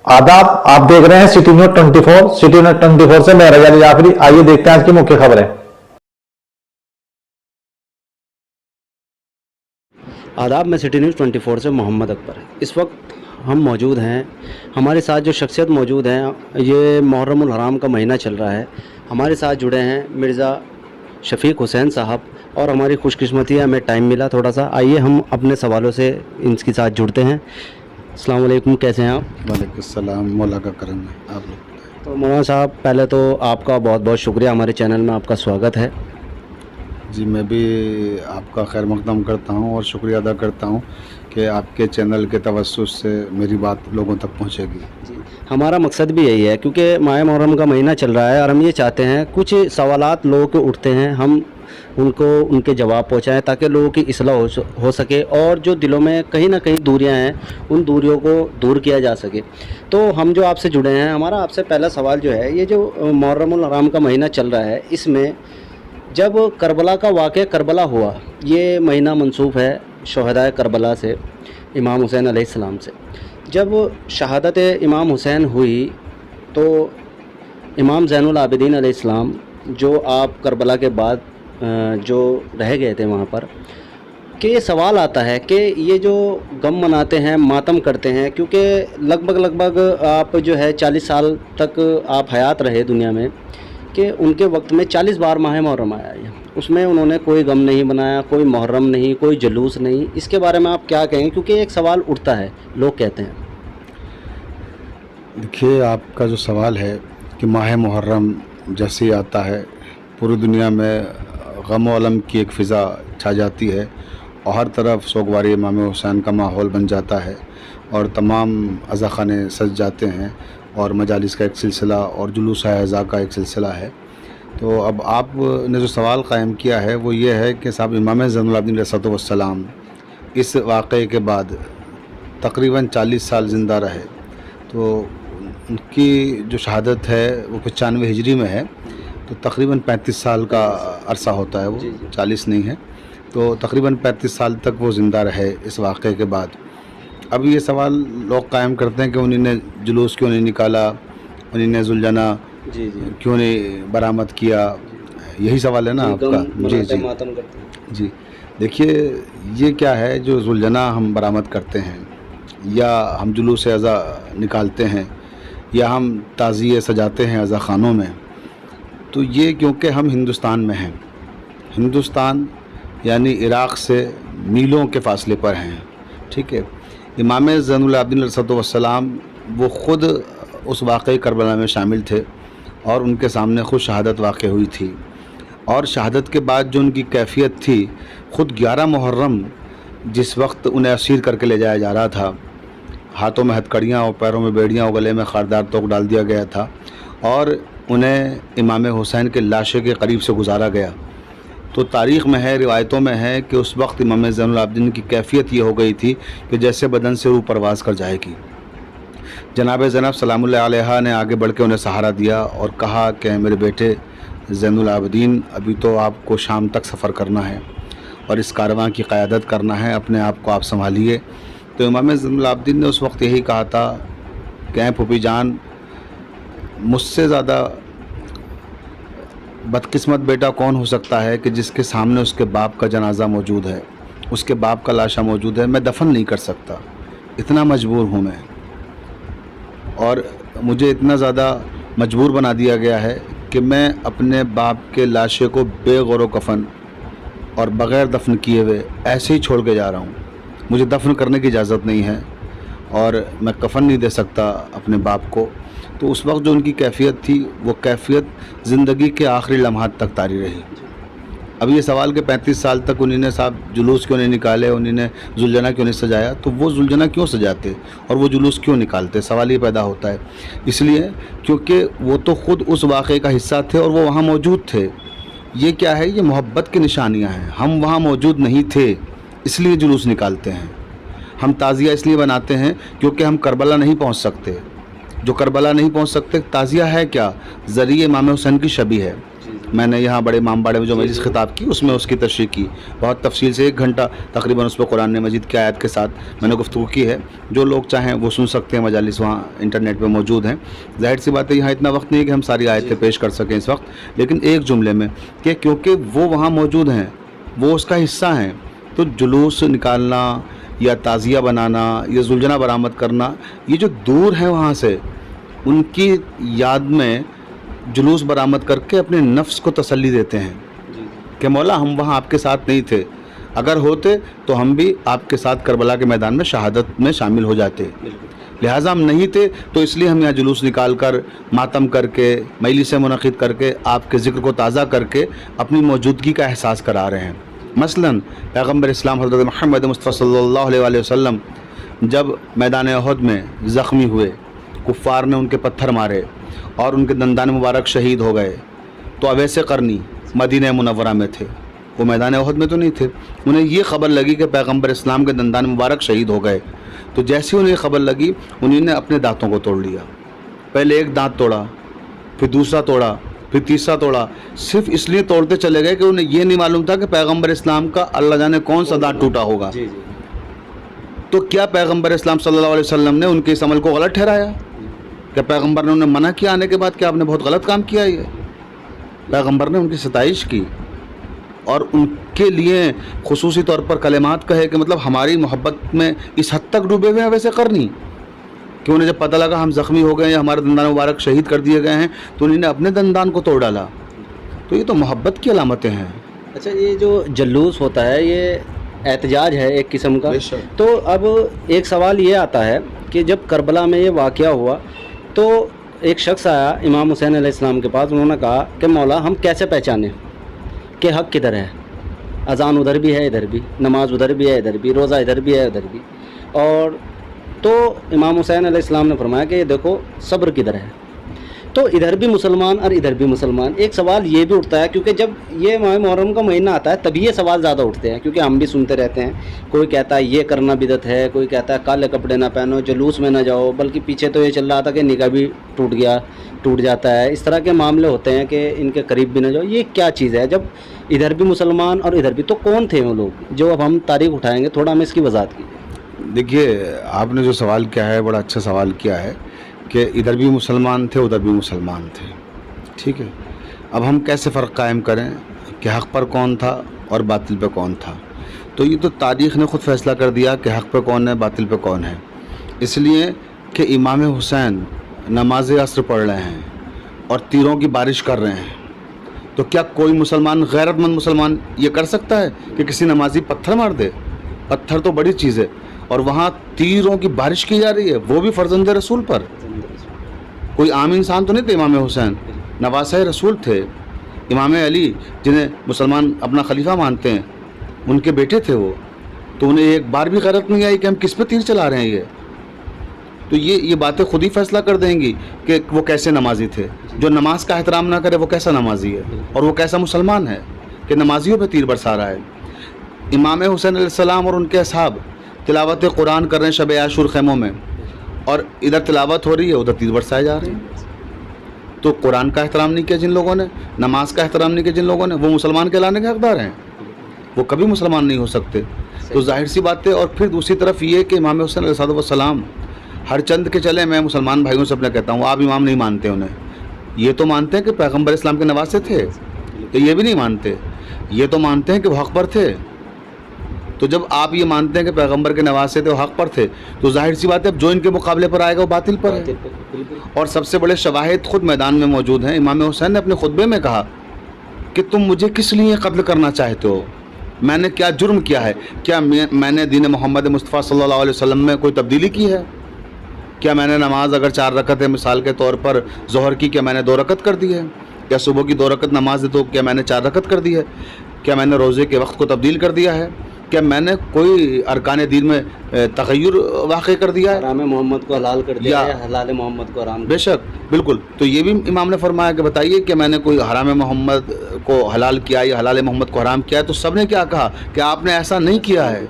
आदाब, आप देख रहे हैं सिटी न्यूज 24। सिटी न्यूज 24 से मैं रजा जाफरी। आइए देखते हैं आज की मुख्य खबरें। आदाब, मैं सिटी न्यूज़ 24 से मोहम्मद अकबर। इस वक्त हम मौजूद हैं, हमारे साथ जो शख्सियत मौजूद हैं, ये मुहर्रम उल हराम का महीना चल रहा है। हमारे साथ जुड़े हैं मिर्ज़ा शफीक हुसैन साहब, और हमारी खुशकिस्मती है हमें टाइम मिला थोड़ा सा। आइए हम अपने सवालों से इनके साथ जुड़ते हैं। अस्सलाम वालेकुम, कैसे हैं आप? वालेकुम सलाम, मौला का करम है। आप लोग तो मौलाना साहब, पहले तो आपका बहुत बहुत शुक्रिया, हमारे चैनल में आपका स्वागत है। जी, मैं भी आपका खैर मकदम करता हूँ और शुक्रिया अदा करता हूँ कि आपके चैनल के तवस्सुस से मेरी बात लोगों तक पहुँचेगी। जी, हमारा मकसद भी यही है, क्योंकि माह मुहर्रम का महीना चल रहा है और हम ये चाहते हैं कुछ सवालात लोगों के उठते हैं, हम उनको उनके जवाब पहुंचाएं ताकि लोगों की इस्लाह हो सके, और जो दिलों में कहीं ना कहीं दूरियां हैं उन दूरियों को दूर किया जा सके। तो हम जो आपसे जुड़े हैं, हमारा आपसे पहला सवाल जो है, ये जो मुहर्रम उल हराम का महीना चल रहा है, इसमें जब करबला का वाक़या करबला हुआ, ये महीना मंसूब है शुहदाए करबला से, इमाम हुसैन अलैहिस्सलाम से। जब शहादत इमाम हुसैन हुई तो इमाम ज़ैनुल आबिदीन अलैहिस्सलाम, जो आप करबला के बाद जो रह गए थे वहाँ पर, कि ये सवाल आता है कि ये जो गम मनाते हैं, मातम करते हैं, क्योंकि लगभग आप जो है 40 साल तक आप हयात रहे दुनिया में, कि उनके वक्त में 40 बार माह मुहर्रम आया है, उसमें उन्होंने कोई गम नहीं बनाया, कोई मुहर्रम नहीं, कोई जुलूस नहीं। इसके बारे में आप क्या कहेंगे, क्योंकि एक सवाल उठता है, लोग कहते हैं। देखिए, आपका जो सवाल है कि माह मुहर्रम जैसे ही आता है पूरी दुनिया में गम व अलम की एक फ़िज़ा छा जाती है और हर तरफ सोगवारी इमाम हुसैन का माहौल बन जाता है और तमाम अज़ाख़ाने सज जाते हैं और मजालिस का एक सिलसिला और जुलूस अज़ा का एक सिलसिला है। तो अब आपने जो सवाल क़ायम किया है वो ये है कि साहब इमाम ज़ैनुल आबिदीन अलैहिस्सलाम इस वाक़े के बाद तकरीबन 40 साल ज़िंदा रहे। तो उनकी जो शहादत है वो 95 हिजरी में है, तो तकरीबन 35 साल का अरसा होता है, वो 40 नहीं है। तो तकरीबन 35 साल तक वो ज़िंदा रहे इस वाक़े के बाद। अब ये सवाल लोग कायम करते हैं कि उन्होंने जुलूस क्यों नहीं निकाला, उन्होंने जुलझना क्यों नहीं बरामद किया, यही सवाल है ना आपका? जी, देखिए, ये क्या है, जो जुलझना हम बरामद करते हैं या हम जुलूस अज़ा निकालते हैं या हम ताज़िए सजाते हैं अज़ा ख़ानों में, तो ये क्योंकि हम हिंदुस्तान में हैं, हिंदुस्तान यानी इराक़ से मीलों के फ़ासले पर हैं, ठीक है। इमाम ज़ैनुल आबिदीन अलैहिस्सलाम वो ख़ुद उस वाक़े करबला में शामिल थे और उनके सामने ख़ुद शहादत वाक़ हुई थी, और शहादत के बाद जो उनकी कैफियत थी, ख़ुद 11 मुहर्रम जिस वक्त उन्हें असीर करके ले जाया जा रहा था, हाथों में हथकड़ियाँ और पैरों में बेड़ियाँ और गले में खारदार तोक डाल दिया गया था और उन्हें इमाम हुसैन के लाशे के करीब से गुजारा गया। तो तारीख़ में है, रिवायतों में है कि उस वक्त इमाम ज़ैनुल आबिदीन की कैफियत ये हो गई थी कि जैसे बदन से रूह परवाज़ कर जाएगी। जनाब ज़ैनब सलामुल्लाह अलैहा ने आगे बढ़ के उन्हें सहारा दिया और कहा कि मेरे बेटे ज़ैनुल आबिदीन, अभी तो आपको शाम तक सफ़र करना है और इस कारवां की क़यादत करना है, अपने आप को आप संभालिए। तो इमाम ज़ैनुल आबिदीन ने उस वक्त यही कहा था कि फूफी जान, मुझसे ज़्यादा बदकिस्मत बेटा कौन हो सकता है कि जिसके सामने उसके बाप का जनाजा मौजूद है, उसके बाप का लाशा मौजूद है, मैं दफन नहीं कर सकता, इतना मजबूर हूँ मैं, और मुझे इतना ज़्यादा मजबूर बना दिया गया है कि मैं अपने बाप के लाशे को बेगौर कफन और बग़ैर दफन किए हुए ऐसे ही छोड़ के जा रहा हूँ। मुझे दफन करने की इजाज़त नहीं है और मैं कफन नहीं दे सकता अपने बाप को। तो उस वक्त जो उनकी कैफियत थी, वो कैफियत ज़िंदगी के आखिरी लम्हात तक तारी रही। अब ये सवाल कि 35 साल तक उन्होंने साहब जुलूस क्यों नहीं निकाले, उन्होंने जुलझना क्यों नहीं सजाया, तो वो जुलझना क्यों सजाते और वो जुलूस क्यों निकालते, सवाल ये पैदा होता है। इसलिए क्योंकि वो तो ख़ुद उस वाक़े का हिस्सा थे और वो वहाँ मौजूद थे। ये क्या है, ये मोहब्बत की निशानियाँ हैं। हम वहाँ मौजूद नहीं थे, इसलिए जुलूस निकालते हैं। हम ताज़िया इसलिए बनाते हैं क्योंकि हम करबला नहीं पहुँच सकते। जो करबला नहीं पहुँच सकते, ताज़िया है क्या, ज़रिए इमाम हुसैन की शबी है। میں نے یہاں بڑے امام باڑے میں جو مجلس خطاب کی اس میں اس کی تشریح کی، بہت تفصیل سے 1 گھنٹہ تقریباً اس پہ قرآن مجید کی آیت کے ساتھ میں نے گفتگو کی ہے. جو لوگ چاہیں وہ سن سکتے ہیں، مجالس وہاں انٹرنیٹ پہ موجود ہیں. ظاہر سی بات ہے یہاں اتنا وقت نہیں ہے کہ ہم ساری آیتیں پیش کر سکیں اس وقت، لیکن ایک جملے میں کہ کیونکہ وہ وہاں موجود ہیں، وہ اس کا حصہ ہیں، تو جلوس نکالنا یا تعزیہ بنانا یا زلجنہ برآمد کرنا، یہ جو دور ہیں وہاں سے، ان کی یاد میں جلوس برآمد کر کے اپنے نفس کو تسلی دیتے ہیں کہ مولا ہم وہاں آپ کے ساتھ نہیں تھے، اگر ہوتے تو ہم بھی آپ کے ساتھ کربلا کے میدان میں شہادت میں شامل ہو جاتے، لہٰذا ہم نہیں تھے تو اس لیے ہم یہاں جلوس نکال کر ماتم کر کے مجلس منعقد کر کے آپ کے ذکر کو تازہ کر کے اپنی موجودگی کا احساس کرا رہے ہیں. مثلاً پیغمبر اسلام حضرت محمد مصطفیٰ صلی اللہ علیہ وسلم جب میدان احد میں زخمی ہوئے، کفار نے ان کے پتھر مارے اور ان کے دندان مبارک شہید ہو گئے، تو اویس قرنی مدینہ منورہ میں تھے، وہ میدان احد میں تو نہیں تھے. انہیں یہ خبر لگی کہ پیغمبر اسلام کے دندان مبارک شہید ہو گئے، تو جیسے انہیں خبر لگی انہوں نے اپنے دانتوں کو توڑ لیا. پہلے ایک دانت توڑا، پھر دوسرا توڑا، پھر تیسرا توڑا، صرف اس لیے توڑتے چلے گئے کہ انہیں یہ نہیں معلوم تھا کہ پیغمبر اسلام کا اللہ جانے کون سا دانت ٹوٹا ہوگا. تو کیا پیغمبر اسلام صلی اللہ علیہ وسلم نے ان کے اس عمل کو غلط ٹھہرایا؟ کہ پیغمبر نے انہیں منع کیا آنے کے بعد کہ آپ نے بہت غلط کام کیا؟ یہ پیغمبر نے ان کی ستائش کی اور ان کے لیے خصوصی طور پر کلمات کہے کہ مطلب ہماری محبت میں اس حد تک ڈوبے ہوئے ہیں ویسے قرنی کہ انہیں جب پتہ لگا ہم زخمی ہو گئے ہیں یا ہمارے دندان مبارک شہید کر دیے گئے ہیں تو انہوں نے اپنے دندان کو توڑ ڈالا. تو یہ تو محبت کی علامتیں ہیں. اچھا، یہ جو جلوس ہوتا ہے یہ احتجاج ہے ایک قسم کا. تو اب ایک سوال یہ آتا ہے کہ جب کربلا میں یہ واقعہ ہوا تو ایک شخص آیا امام حسین علیہ السلام کے پاس، انہوں نے کہا کہ مولا ہم کیسے پہچانیں کہ حق کدھر ہے؟ اذان ادھر بھی ہے ادھر بھی، نماز ادھر بھی ہے ادھر بھی، روزہ ادھر بھی ہے ادھر بھی. اور تو امام حسین علیہ السلام نے فرمایا کہ یہ دیکھو صبر کدھر ہے. تو ادھر بھی مسلمان اور ادھر بھی مسلمان. ایک سوال یہ بھی اٹھتا ہے کیونکہ جب یہ ماہ محرم کا مہینہ آتا ہے تبھی یہ سوال زیادہ اٹھتے ہیں، کیونکہ ہم بھی سنتے رہتے ہیں. کوئی کہتا ہے یہ کرنا بدعت ہے، کوئی کہتا ہے کالے کپڑے نہ پہنو، جلوس میں نہ جاؤ، بلکہ پیچھے تو یہ چل رہا تھا کہ نکاح بھی ٹوٹ جاتا ہے. اس طرح کے معاملے ہوتے ہیں کہ ان کے قریب بھی نہ جاؤ. یہ کیا چیز ہے جب ادھر بھی مسلمان اور ادھر بھی؟ تو کون تھے وہ لوگ جو اب ہم تاریخ اٹھائیں گے؟ تھوڑا ہمیں اس کی وضاحت کیجیے. دیکھیے آپ نے جو سوال کیا ہے بڑا اچھا سوال کیا ہے کہ ادھر بھی مسلمان تھے ادھر بھی مسلمان تھے. ٹھیک ہے، اب ہم کیسے فرق قائم کریں کہ حق پر کون تھا اور باطل پہ کون تھا؟ تو یہ تو تاریخ نے خود فیصلہ کر دیا کہ حق پہ کون ہے باطل پہ کون ہے. اس لیے کہ امام حسین نماز عصر پڑھ رہے ہیں اور تیروں کی بارش کر رہے ہیں، تو کیا کوئی مسلمان غیرت مند مسلمان یہ کر سکتا ہے کہ کسی نمازی پتھر مار دے؟ پتھر تو بڑی چیز ہے، اور وہاں تیروں کی بارش کی جا رہی ہے، وہ بھی فرزند رسول پر. کوئی عام انسان تو نہیں تھے امام حسین، نواسہ رسول تھے. امام علی جنہیں مسلمان اپنا خلیفہ مانتے ہیں ان کے بیٹے تھے وہ، تو انہیں ایک بار بھی غیرت نہیں آئی کہ ہم کس پہ تیر چلا رہے ہیں. یہ تو یہ باتیں خود ہی فیصلہ کر دیں گی کہ وہ کیسے نمازی تھے. جو نماز کا احترام نہ کرے وہ کیسا نمازی ہے، اور وہ کیسا مسلمان ہے کہ نمازیوں پہ تیر برسا رہا ہے. امام حسین علیہ السلام اور ان کے اصحاب تلاوت قرآن کر رہے ہیں شب عاشور خیموں میں، اور ادھر تلاوت ہو رہی ہے ادھر تیر برسائے جا رہے ہیں. تو قرآن کا احترام نہیں کیا جن لوگوں نے، نماز کا احترام نہیں کیا جن لوگوں نے، وہ مسلمان کہلانے کے حقدار ہیں؟ وہ کبھی مسلمان نہیں ہو سکتے. تو ظاہر سی بات ہے. اور پھر دوسری طرف یہ کہ امام حسین علیہ السلام ہر چند کے چلے، میں مسلمان بھائیوں سے اپنا کہتا ہوں، آپ امام نہیں مانتے انہیں، یہ تو مانتے ہیں کہ پیغمبر اسلام کے نواسے تھے، تو یہ بھی نہیں مانتے، یہ تو مانتے ہیں کہ وہ حق پر تھے. تو جب آپ یہ مانتے ہیں کہ پیغمبر کے نواسے تھے وہ حق پر تھے، تو ظاہر سی بات ہے اب جو ان کے مقابلے پر آئے گا وہ باطل پر ہے. اور سب سے بڑے شواہد خود میدان میں موجود ہیں. امام حسین نے اپنے خطبے میں کہا کہ تم مجھے کس لیے قتل کرنا چاہتے ہو؟ میں نے کیا جرم کیا ہے؟ کیا میں نے دین محمد مصطفیٰ صلی اللہ علیہ وسلم میں کوئی تبدیلی کی ہے؟ کیا میں نے نماز اگر 4 رکعت ہے مثال کے طور پر ظہر کی، کیا میں نے 2 رکعت کر دی ہے؟ کیا صبح کی 2 رکعت نماز ہے تو کیا میں نے 4 رکعت کر دی ہے؟ کیا میں نے روزے کے وقت کو تبدیل کر دیا ہے؟ کیا میں نے کوئی ارکان دین میں تغیر واقع کر دیا ہے؟ حرام محمد کو حلال کر دیا ہے، حلال محمد کو حرام؟ بے شک، بالکل. تو یہ بھی امام نے فرمایا کہ بتائیے کہ میں نے کوئی حرام محمد کو حلال کیا یا حلال محمد کو حرام کیا ہے؟ تو سب نے کیا کہا کہ آپ نے ایسا نہیں کیا ہے.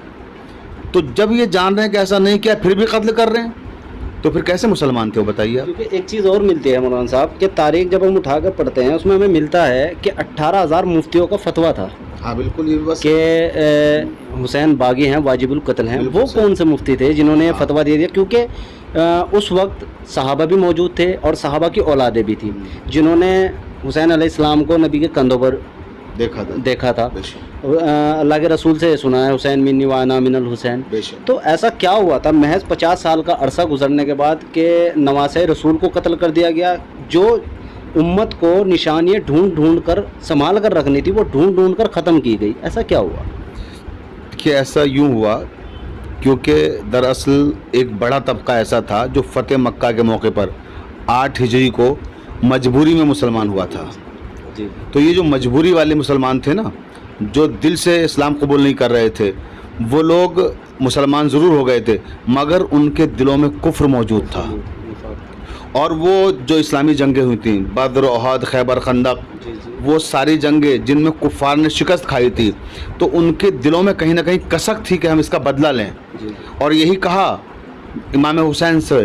تو جب یہ جان رہے ہیں کہ ایسا نہیں کیا پھر بھی قتل کر رہے ہیں، तो फिर कैसे मुसलमान थे वो बताइए आप। क्योंकि एक चीज़ और मिलती है मौलाना साहब कि तारीख जब हम उठा कर पढ़ते हैं उसमें हमें मिलता है कि 18,000 मुफ्तियों का फतवा था हाँ बिल्कुल, ये बस कि हुसैन बागी हैं, वाजिबुल कत्ल हैं। वो कौन से मुफ्ती थे जिन्होंने फतवा दे दिया? क्योंकि उस वक्त सहाबा भी मौजूद थे और सहाबा की औलादें भी थी जिन्होंने हुसैन अलैहिस्सलाम को नबी के कंधों पर देखा था। अल्लाह के रसूल से सुना है, हुसैन मिन्नी व अना मिनल हुसैन। तो ऐसा क्या हुआ था महज 50 साल का अरसा गुजरने के बाद कि नवासे रसूल को कत्ल कर दिया गया? जो उम्मत को निशानियाँ ढूंढ ढूंढ कर संभाल कर रखनी थी वो ढूंढ ढूंढ कर ख़त्म की गई। ऐसा क्या हुआ? कि ऐसा यूँ हुआ क्योंकि दरअसल एक बड़ा तबका ऐसा था जो फ़तेह मक्का के मौके पर 8 हिजरी को मजबूरी में मुसलमान हुआ था। जी। तो ये जो मजबूरी वाले मुसलमान थे ना, जो दिल से इस्लाम कबूल नहीं कर रहे थे, वो लोग मुसलमान ज़रूर हो गए थे मगर उनके दिलों में कुफ्र मौजूद था। और वो जो इस्लामी जंगें हुई थी, बद्र, ओहद, खैबर, खंदक, वो सारी जंगें जिनमें कुफ़ार ने शिकस्त खाई थी, तो उनके दिलों में कहीं ना कहीं कसक थी कि हम इसका बदला लें। और यही कहा इमाम हुसैन से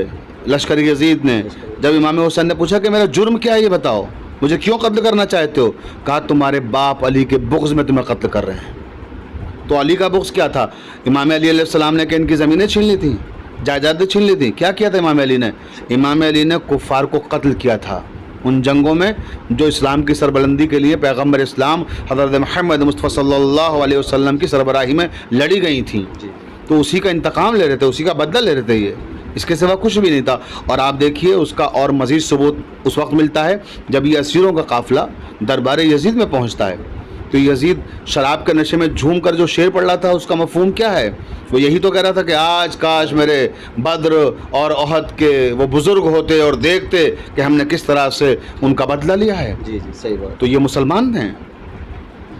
लश्कर यजीद ने, जब इमाम हुसैन ने पूछा कि मेरा जुर्म क्या है ये बताओ, मुझे क्यों कत्ल करना चाहते हो? कहा तुम्हारे बाप अली के बुग़्ज़ में तुम्हें कत्ल कर रहे हैं। तो अली का बुग़्ज़ क्या था? इमाम अली अलैहिस्सलाम ने कि इनकी ज़मीनें छीन ली थी, जायदादें छीन ली थी। क्या किया था इमाम अली ने? इमाम अली ने कुफ़ार को कत्ल किया था उन जंगों में जो इस्लाम की सरबलंदी के लिए पैगम्बर इस्लाम हज़रत मोहम्मद मुस्तफ़ा सल्लल्लाहु अलैहि वसल्लम की सरबराही में लड़ी गई थी। तो उसी का इंतकाम ले रहे थे, उसी का बदला ले रहे थे ये, इसके सिवा कुछ भी नहीं था। और आप देखिए उसका और मज़ीद सबूत उस वक्त मिलता है जब ये असीरों का काफ़िला दरबार यजीद में पहुंचता है। तो यजीद शराब के नशे में झूम कर जो शेर पढ़ रहा था उसका मफ़हूम क्या है? वो यही तो कह रहा था कि आज काश मेरे बद्र और ओहद के वो बुज़ुर्ग होते और देखते कि हमने किस तरह से उनका बदला लिया है। जी जी, सही बात। तो ये मुसलमान हैं,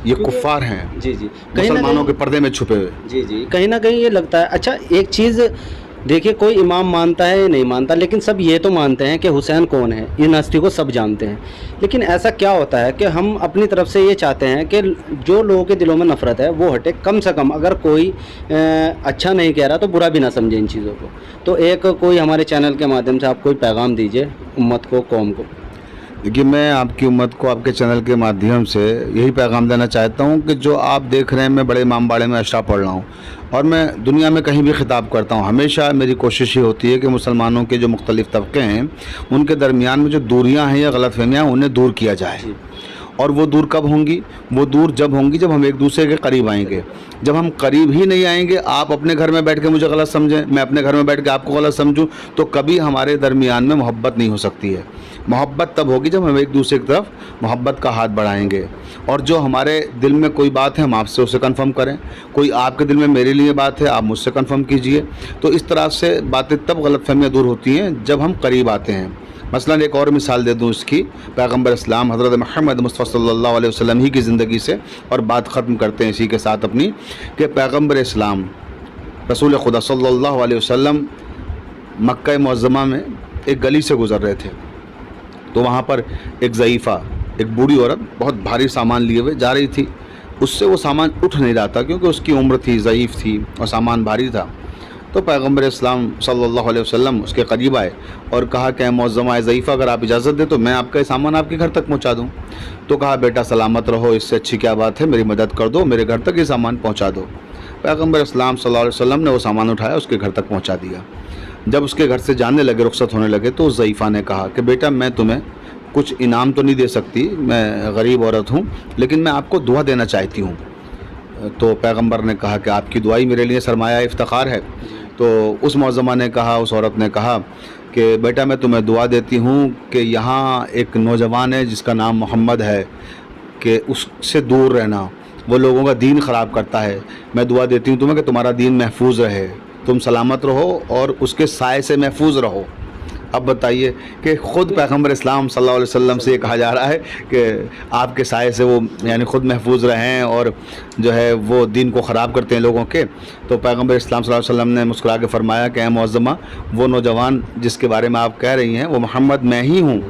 ये कुफ़ार हैं। जी जी, मुसलमानों के पर्दे में छुपे हुए। जी जी, कहीं ना कहीं ये लगता है। अच्छा, एक चीज़ देखिए, कोई इमाम मानता है या नहीं मानता, लेकिन सब ये तो मानते हैं कि हुसैन कौन है, इन हस्ती को सब जानते हैं। लेकिन ऐसा क्या होता है कि हम अपनी तरफ से ये चाहते हैं कि जो लोगों के दिलों में नफ़रत है वो हटे। कम से कम अगर कोई अच्छा नहीं कह रहा तो बुरा भी ना समझे इन चीज़ों को। तो एक कोई हमारे चैनल के माध्यम से आप कोई पैगाम दीजिए उम्मत को, कौम को। देखिए, मैं आपकी उम्मत को आपके चैनल के माध्यम से यही पैगाम देना चाहता हूँ कि जो आप देख रहे हैं, मैं बड़े इमाम बाड़े में अशरा पढ़ रहा हूँ और मैं दुनिया में कहीं भी ख़िताब करता हूँ, हमेशा मेरी कोशिश ये होती है कि मुसलमानों के जो मुख्तलिफ़ तबके हैं उनके दरमियान में जो दूरियाँ हैं या गलतफहमियाँ हैं उन्हें दूर किया जाए। और वो दूर कब होंगी? वो दूर जब होंगी जब हम एक दूसरे के करीब आएंगे। जब हम करीब ही नहीं आएंगे, आप अपने घर में बैठ के मुझे गलत समझें, मैं अपने घर में बैठ के आपको गलत समझूं, तो कभी हमारे दरमियान में मोहब्बत नहीं हो सकती है। मोहब्बत तब होगी जब हम एक दूसरे की तरफ मोहब्बत का हाथ बढ़ाएंगे। और जो हमारे दिल में कोई बात है हम आपसे उसे कंफर्म करें, कोई आपके दिल में मेरे लिए बात है आप मुझसे कंफर्म कीजिए। तो इस तरह से बातें तब गलतफहमियाँ दूर होती हैं जब हम करीब आते हैं। मसलन एक और मिसाल दे दूँ इसकी, पैगम्बर इस्लाम हज़रत मोहम्मद मुस्तफ़ा सल्लल्लाहु अलैहि वसल्लम ही की ज़िंदगी से, और बात ख़त्म करते हैं इसी के साथ अपनी, कि पैगम्बर इस्लाम रसूल खुदा सल्लल्लाहु अलैहि वसल्लम मक्का मुअज़्ज़मा में एक गली से गुज़र रहे थे। तो वहाँ पर एक ज़ईफ़ा, एक बूढ़ी औरत बहुत भारी सामान लिए हुए जा रही थी। उससे वो सामान उठ नहीं रहा था क्योंकि उसकी उम्र थी, ज़ईफ़ थी और सामान भारी था। तो पैगम्बर इस्लाम सल्लल्लाहु अलैहि वसल्लम उसके करीब आए और कहा कि मुअज़्ज़मा ज़ईफ़ा, अगर आप इजाज़त दें तो मैं आपका सामान आपके घर तक पहुंचा दूं। तो कहा, बेटा सलामत रहो, इससे अच्छी क्या बात है, मेरी मदद कर दो, मेरे घर तक ये सामान पहुंचा दो। पैगम्बर इस्लाम सल्लल्लाहु अलैहि वसल्लम ने वो सामान उठाया, उसके घर तक पहुँचा दिया। जब उसके घर से जाने लगे, रुखसत होने लगे, तो ज़ईफ़ा ने कहा कि बेटा मैं तुम्हें कुछ इनाम तो नहीं दे सकती, मैं गरीब औरत हूँ, लेकिन मैं आपको दुआ देना चाहती हूँ। तो पैगम्बर ने कहा कि आपकी दुआई मेरे लिए सरमाया इफ्तिखार है। तो उस मुअज़्ज़मा ने कहा, उस औरत ने कहा कि बेटा मैं तुम्हें दुआ देती हूँ कि यहाँ एक नौजवान है जिसका नाम मोहम्मद है, कि उससे दूर रहना, वो लोगों का दीन ख़राब करता है। मैं दुआ देती हूँ तुम्हें कि तुम्हारा दीन महफूज रहे, तुम सलामत रहो और उसके साए से महफूज रहो। अब बताइए कि ख़ुद पैगम्बर इस्लाम सल्लल्लाहु अलैहि वसल्लम से ये कहा जा रहा है कि आपके साए से वो यानी ख़ुद महफूज रहें और जो है वो दीन को ख़राब करते हैं लोगों के। तो पैगम्बर इस्लाम सल्लल्लाहु अलैहि वसल्लम ने मुस्कुरा के फरमाया कि मुअज़्ज़मा, वो नौजवान जिसके बारे में आप कह रही हैं वो मोहम्मद मैं ही हूँ।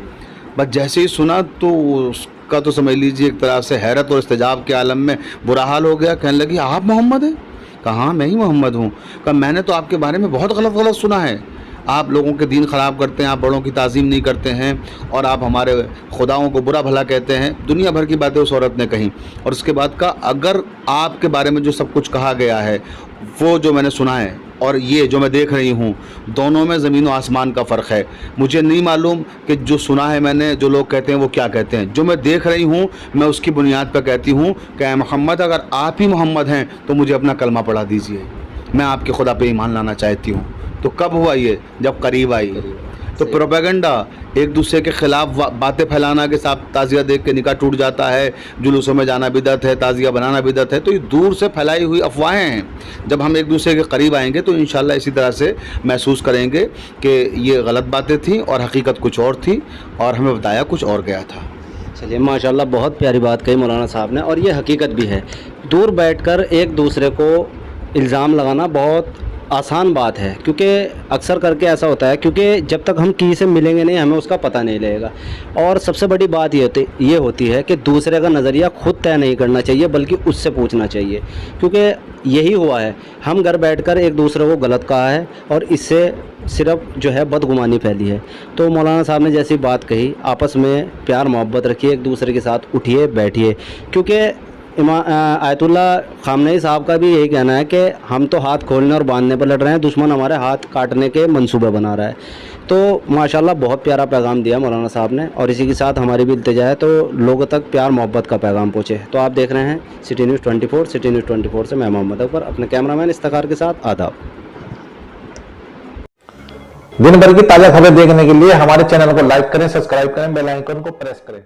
बस जैसे ही सुना तो उसका तो समझ लीजिए एक तरह से हैरत और इस्तिजाब के आलम में बुरा हाल हो गया। कहने लगी, आप मोहम्मद हैं? कहा, हाँ मैं ही मोहम्मद हूँ। कहा, मैंने तो आपके बारे में बहुत गलत सुना है, آپ لوگوں کے دین خراب کرتے ہیں, آپ بڑوں کی تعظیم نہیں کرتے ہیں, اور آپ ہمارے خداؤں کو برا بھلا کہتے ہیں. دنیا بھر کی باتیں اس عورت نے کہیں. اور اس کے بعد کا اگر آپ کے بارے میں جو سب کچھ کہا گیا ہے وہ جو میں نے سنا ہے اور یہ جو میں دیکھ رہی ہوں, دونوں میں زمین و آسمان کا فرق ہے. مجھے نہیں معلوم کہ جو سنا ہے میں نے, جو لوگ کہتے ہیں وہ کیا کہتے ہیں. جو میں دیکھ رہی ہوں میں اس کی بنیاد پر کہتی ہوں کہ اے محمد, اگر آپ ہی محمد ہیں تو مجھے اپنا کلمہ پڑھا دیجئے, میں آپ کے خدا پہ ایمان لانا چاہتی ہوں. تو کب ہوا یہ؟ جب قریب آئی. تو پروپیگنڈا, ایک دوسرے کے خلاف باتیں پھیلانا کہ صاحب تعزیہ دیکھ کے نکاح ٹوٹ جاتا ہے, جلوسوں میں جانا بدعت ہے, تعزیہ بنانا بدعت ہے, تو یہ دور سے پھیلائی ہوئی افواہیں ہیں. جب ہم ایک دوسرے کے قریب آئیں گے تو انشاءاللہ اسی طرح سے محسوس کریں گے کہ یہ غلط باتیں تھیں اور حقیقت کچھ اور تھی اور ہمیں بتایا کچھ اور گیا تھا. چلیے ماشاءاللہ بہت پیاری بات کہی مولانا صاحب نے, اور یہ حقیقت بھی ہے. دور بیٹھ کر ایک دوسرے کو الزام لگانا بہت آسان بات ہے, کیونکہ اکثر کر کے ایسا ہوتا ہے, کیونکہ جب تک ہم کسی سے ملیں گے نہیں ہمیں اس کا پتہ نہیں لگے گا. اور سب سے بڑی بات یہ ہوتی ہے کہ دوسرے کا نظریہ خود طے نہیں کرنا چاہیے بلکہ اس سے پوچھنا چاہیے, کیونکہ یہی ہوا ہے. ہم گھر بیٹھ کر ایک دوسرے کو غلط کہا ہے اور اس سے صرف جو ہے بدگمانی پھیلی ہے. تو مولانا صاحب نے جیسی بات کہی, آپس میں پیار محبت رکھیے, ایک دوسرے کے ساتھ اٹھیے بیٹھیے, کیونکہ آیت اللہ خامنئی صاحب کا بھی یہی کہنا ہے کہ ہم تو ہاتھ کھولنے اور باندھنے پر لڑ رہے ہیں, دشمن ہمارے ہاتھ کاٹنے کے منصوبے بنا رہا ہے. تو ماشاءاللہ بہت پیارا پیغام دیا مولانا صاحب نے, اور اسی کے ساتھ ہماری بھی التجا ہے تو لوگوں تک پیار محبت کا پیغام پہنچے. تو آپ دیکھ رہے ہیں سٹی نیوز 24. سٹی نیوز 24 سے میں محمد اکبر, اپنے کیمرہ مین افتخار کے ساتھ آداب. دن بھر کی تازہ خبر دیکھنے کے لیے ہمارے چینل کو لائک کریں, سبسکرائب کریں, بیل آئیکن کو پریس کریں.